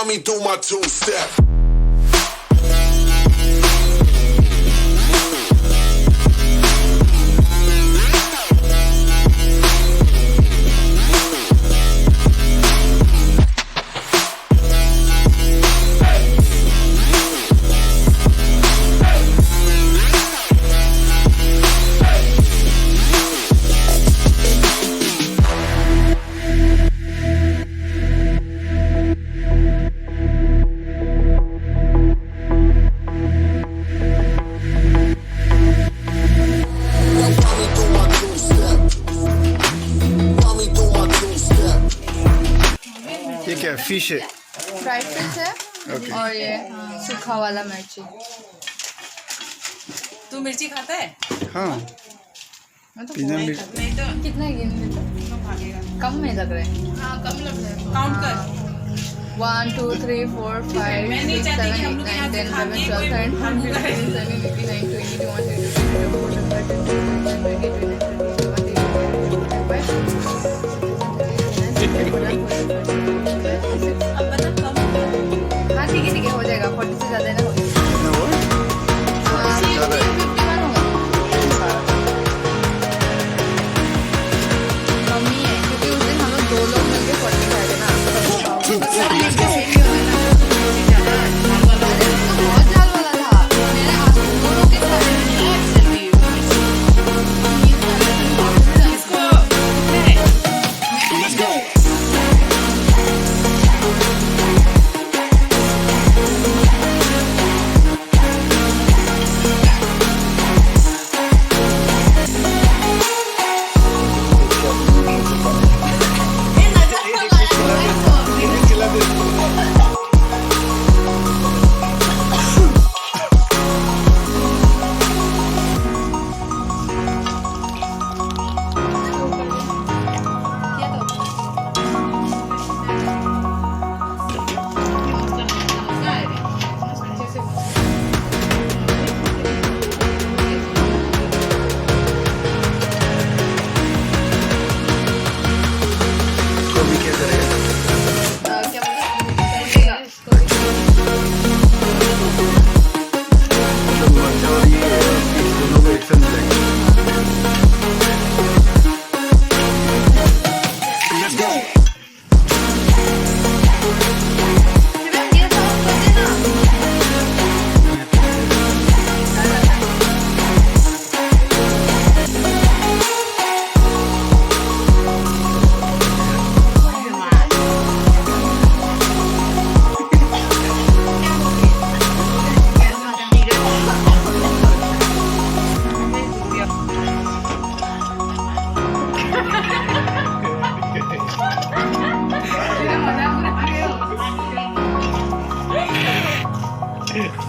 me do my two-step. ये क्या fish है? फ्राइड फिश है ओके। और ये सूखा वाला मिर्ची। तू मिर्ची खाता है? हाँ मैं तो बिना नहीं मिर्च नहीं तो कितना गिन देते? भागेगा। कम में लग रहे हैं। हाँ कम लग रहा है। काउंट कर। 1 2 3 4 5 मैं नहीं 6 चाहती 7 कि हम 8 लोग 9 यहाँ से 10 खा 11 के 12 कोई 13 फालतू 14 करे। 15 16 17 18 19 20 21 अब बता कम हाँ ठीक है हो जाएगा 40 से ज़्यादा है ना कितना हुआ? हाँ, ज़्यादा है। 51 होगा कम ही है क्योंकि उस दिन हम लोग 2 लोग मिलके 40 खाए थे ना बहुत झाल वाला था मेरे आंसू दोनों के साथ इसको कितना है? Let's go. तो भी क्या करेगा? क्या बोलते मतलब मर्चा और ये फिश दोनों को एक साथ मिलाएंगे। Let's go.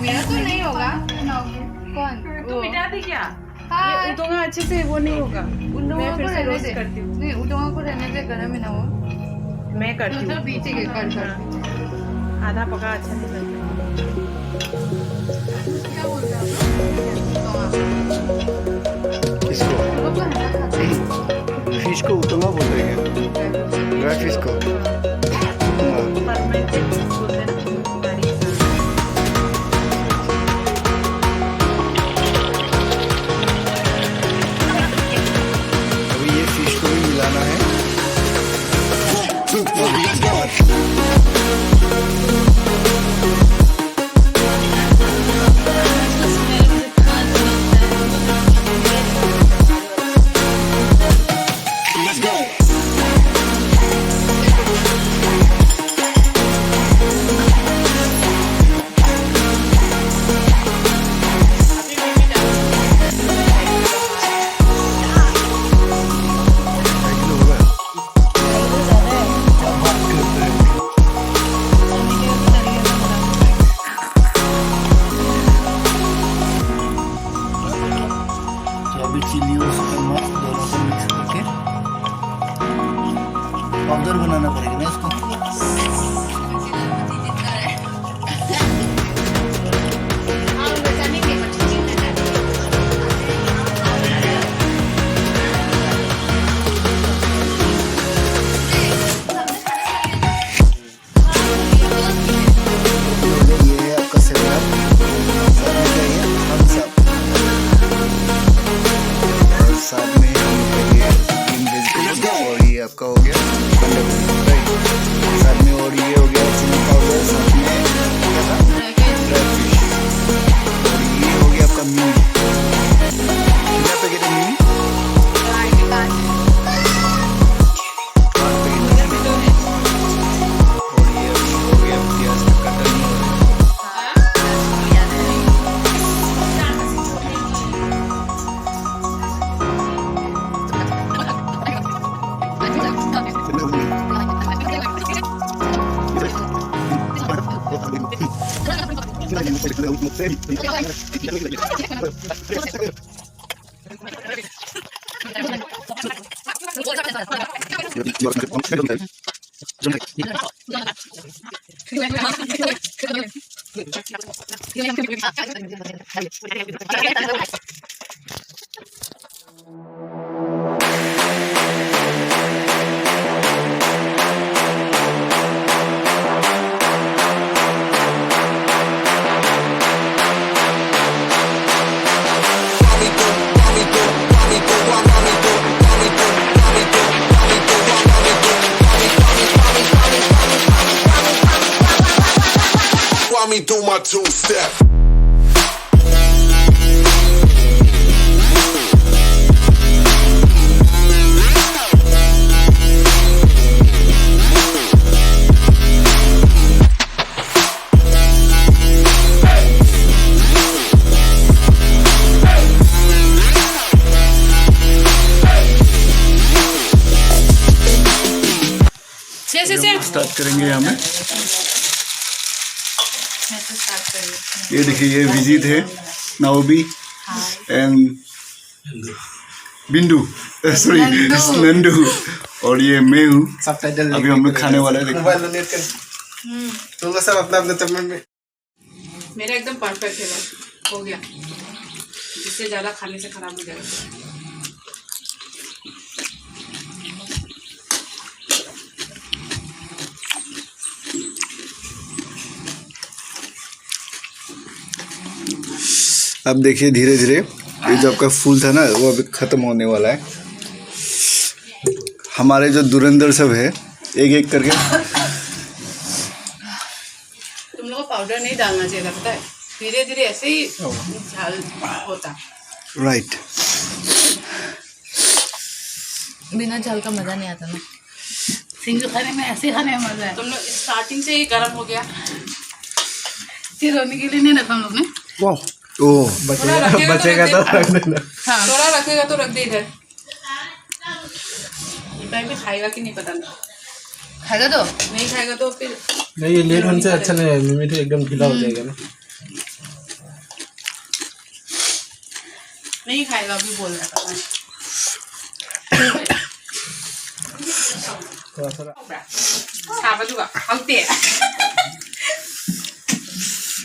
मेरा तो नहीं होगा कौन तू मिटा दे क्या? हाँ ये उठोगा अच्छे से वो नहीं होगा। उन मैं लोगों फिर को से रहने रोस्ट दे करती हूँ। नहीं उन लोगों को रहने दे गरम है ना वो मैं करती हूँ। पीछे के कर आधा पका अच्छा नहीं लगता। क्या बोलते हैं आप किसको? लोग तो है ना खाते हैं फिश को उतमा बोल रहे हैं? ड्राई फिश को? हाँ। परमानेंट बोलते हैं ना बारीक सा। अभी ये फिश को भी मिलाना है। Let's go. Let's go. अभी चिली और नमक दोनों को मिक्स करके पाउडर बनाना पड़ेगा ना इसको। Walk me through my two-step. Start करेंगे यहाँ में। मैं तो स्टार्ट कर रही हूँ। ये देखिए, ये विजित है नाओबी एंड बिंदु, सॉरी नंदू, और ये मैं हूँ। सबटाइटल अभी हम लोग खाने वाले हैं। देखो मोबाइल में नेट कर। तुम लोग सब अपना अपना चम्मच में। मेरा एकदम परफेक्ट है बस, हो गया। इससे ज़्यादा खाने से खराब हो जाएगा। अब देखिए धीरे धीरे ये जो आपका फूल था ना वो अभी ख़त्म होने वाला है। हमारे जो धुरंधर सब है एक एक करके। तुम लोग को पाउडर नहीं डालना चाहिए, पता है, धीरे धीरे ऐसे ही झाल होता। राइट। बिना झाल का मजा नहीं आता ना। सिंजू खाने में ऐसे खाने में मजा है। तुम लोग स्टार्टिंग से ही गर्म हो गया। फिर होने के लिए नहीं रखा हम लोग ने। वाह, ओह बचेगा तो रख देना। हाँ, थोड़ा रखेगा तो रख दे इधर। टाइम में खाएगा कि नहीं पता नहीं। खाएगा तो नहीं खाएगा तो फिर नहीं, ये लेट होने से अच्छा नहीं है, मीठा एकदम ढीला हो जाएगा ना। नहीं खाएगा अभी बोल रहा था। थोड़ा थोड़ा साबुगा हल्दी है।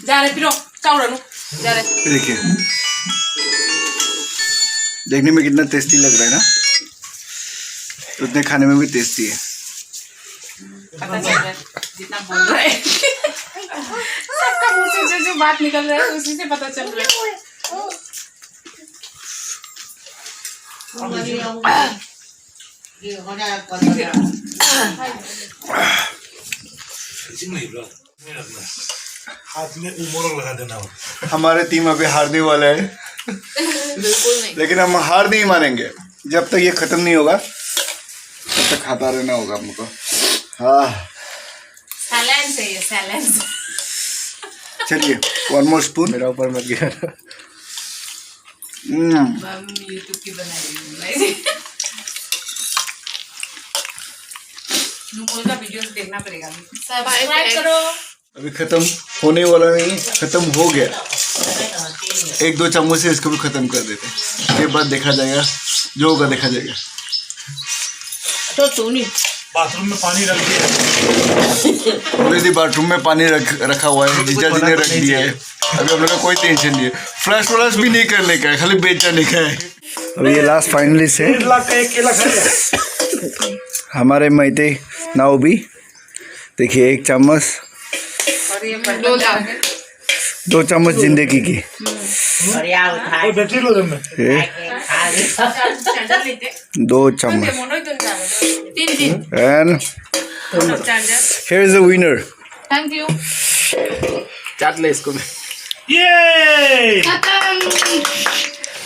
जा रहे पिरो चावल लो जा रहे। देखिए देखने में कितना टेस्टी लग रहा है ना, उतने खाने में भी टेस्टी है। पता चल रहा है जितना बोल रहा है। सबका मुंह से जो बात निकल रहा है उसी से पता चल रहा है। हाथ में उमर लगा देना। हमारे टीम अभी हारने वाला है। बिल्कुल नहीं। लेकिन हम हार नहीं मानेंगे, जब तक ये खत्म नहीं होगा तब तक खाता रहना होगा हमको। हाँ सैलेंस है ये, सैलेंस। चलिए 1 more स्पून। मेरा ऊपर मत गिरा। मम्मी यूट्यूब की बनाई नुमोल का वीडियो देखना पड़ेगा। सब्सक्राइब करो। अभी खत्म होने वाला नहीं, खत्म हो गया। 1-2 चम्मच से इसको भी खत्म कर देते हैं, उसके बाद देखा जाएगा, जो होगा देखा जाएगा। तो तू नहीं बाथरूम में पानी रख दिया। ऑलरेडी बाथरूम में पानी रखा हुआ है, जीजा जी ने रख दिया है। अभी हम लोग का कोई टेंशन नहीं है, फ्लश भी नहीं करने का है, खाली बेच जाने का है। अभी ये लास्ट फाइनली से 1 लाख का 1 केला खाएगा। हमारे मैते नाव भी देखिए 1 चम्मच, और ये दो डाल 2 चम्मच जिंदगी की। और बैटरी लो दम में। 2 चम्मच। तीन and here is the winner. Thank you. चाट ले इसको। ये खत्म।